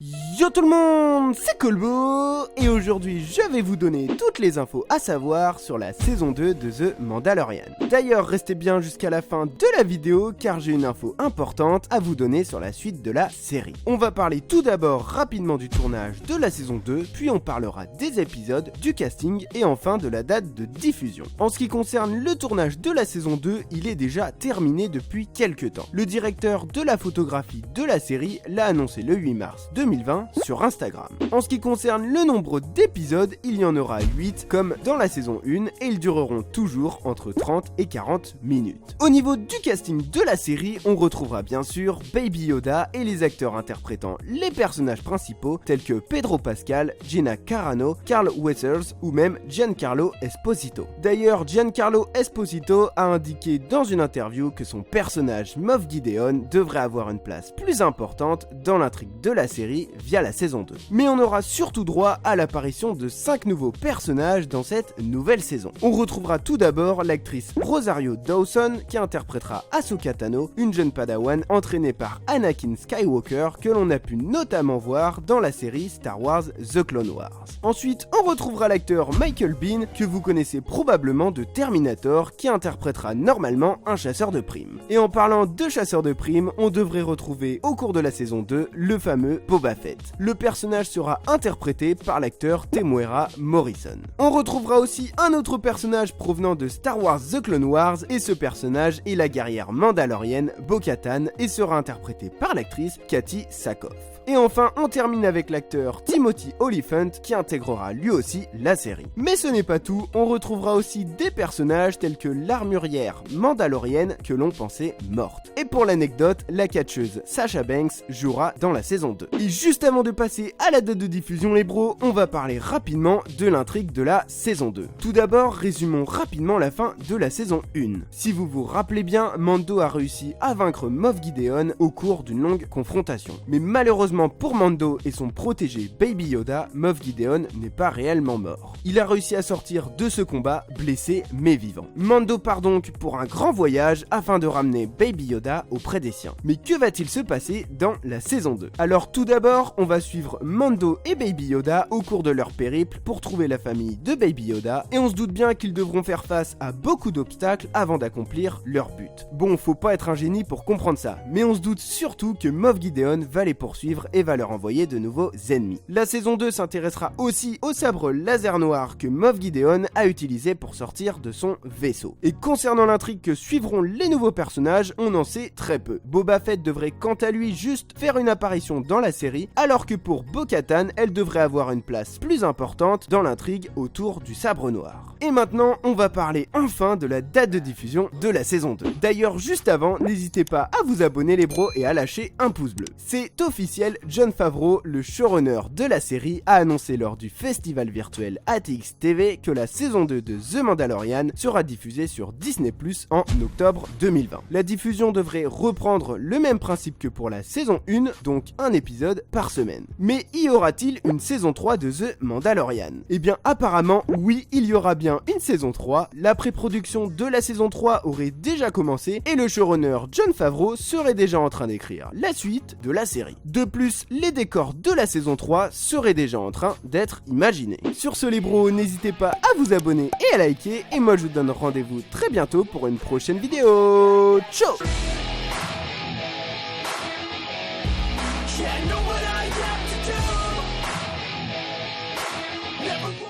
Yo tout le monde, c'est Colbo et aujourd'hui je vais vous donner toutes les infos à savoir sur la saison 2 de The Mandalorian. D'ailleurs restez bien jusqu'à la fin de la vidéo car j'ai une info importante à vous donner sur la suite de la série. On va parler tout d'abord rapidement du tournage de la saison 2, puis on parlera des épisodes, du casting et enfin de la date de diffusion. En ce qui concerne le tournage de la saison 2, il est déjà terminé depuis quelques temps. Le directeur de la photographie de la série l'a annoncé le 8 mars 2020 sur Instagram. En ce qui concerne le nombre d'épisodes, il y en aura 8 comme dans la saison 1 et ils dureront toujours entre 30 et 40 minutes. Au niveau du casting de la série, on retrouvera bien sûr Baby Yoda et les acteurs interprétant les personnages principaux tels que Pedro Pascal, Gina Carano, Carl Weathers ou même Giancarlo Esposito. D'ailleurs, Giancarlo Esposito a indiqué dans une interview que son personnage Moff Gideon devrait avoir une place plus importante dans l'intrigue de la série via la saison 2. Mais on aura surtout droit à l'apparition de 5 nouveaux personnages dans cette nouvelle saison. On retrouvera tout d'abord l'actrice Rosario Dawson qui interprétera Ahsoka Tano, une jeune padawan entraînée par Anakin Skywalker que l'on a pu notamment voir dans la série Star Wars The Clone Wars. Ensuite, on retrouvera l'acteur Michael Biehn que vous connaissez probablement de Terminator qui interprétera normalement un chasseur de primes. Et en parlant de chasseur de primes, on devrait retrouver au cours de la saison 2 le fameux Boba Fett. Le personnage sera interprété par l'acteur Temuera Morrison. On retrouvera aussi un autre personnage provenant de Star Wars The Clone Wars et ce personnage est la guerrière mandalorienne Bo-Katan et sera interprété par l'actrice Katee Sackhoff. Et enfin, on termine avec l'acteur Timothy Olyphant qui intégrera lui aussi la série. Mais ce n'est pas tout, on retrouvera aussi des personnages tels que l'armurière mandalorienne que l'on pensait morte. Et pour l'anecdote, la catcheuse Sasha Banks jouera dans la saison 2. Et juste avant de passer à la date de diffusion les bros, on va parler rapidement de l'intrigue de la saison 2. Tout d'abord, résumons rapidement la fin de la saison 1. Si vous vous rappelez bien, Mando a réussi à vaincre Moff Gideon au cours d'une longue confrontation. Mais malheureusement pour Mando et son protégé Baby Yoda, Moff Gideon n'est pas réellement mort. Il a réussi à sortir de ce combat blessé mais vivant. Mando part donc pour un grand voyage afin de ramener Baby Yoda auprès des siens. Mais que va-t-il se passer dans la saison 2 ? Alors tout d'abord, on va suivre Mando et Baby Yoda au cours de leur périple pour trouver la famille de Baby Yoda et on se doute bien qu'ils devront faire face à beaucoup d'obstacles avant d'accomplir leur but. Bon, faut pas être un génie pour comprendre ça, mais on se doute surtout que Moff Gideon va les poursuivre et va leur envoyer de nouveaux ennemis. La saison 2 s'intéressera aussi au sabre laser noir que Moff Gideon a utilisé pour sortir de son vaisseau. Et concernant l'intrigue que suivront les nouveaux personnages, on en sait très peu. Boba Fett devrait quant à lui juste faire une apparition dans la série, alors que pour Bo-Katan, elle devrait avoir une place plus importante dans l'intrigue autour du sabre noir. Et maintenant, on va parler enfin de la date de diffusion de la saison 2. D'ailleurs, juste avant, n'hésitez pas à vous abonner les bros et à lâcher un pouce bleu. C'est officiel, Jon Favreau, le showrunner de la série, a annoncé lors du festival virtuel ATX TV que la saison 2 de The Mandalorian sera diffusée sur Disney+ en octobre 2020. La diffusion devrait reprendre le même principe que pour la saison 1, donc un épisode par semaine. Mais y aura-t-il une saison 3 de The Mandalorian ? Eh bien apparemment oui, il y aura bien une saison 3, la pré-production de la saison 3 aurait déjà commencé et le showrunner Jon Favreau serait déjà en train d'écrire la suite de la série. De plus, les décors de la saison 3 seraient déjà en train d'être imaginés. Sur ce les bros, n'hésitez pas à vous abonner et à liker et moi je vous donne rendez-vous très bientôt pour une prochaine vidéo. Ciao. Yeah, I know what I have to do. Never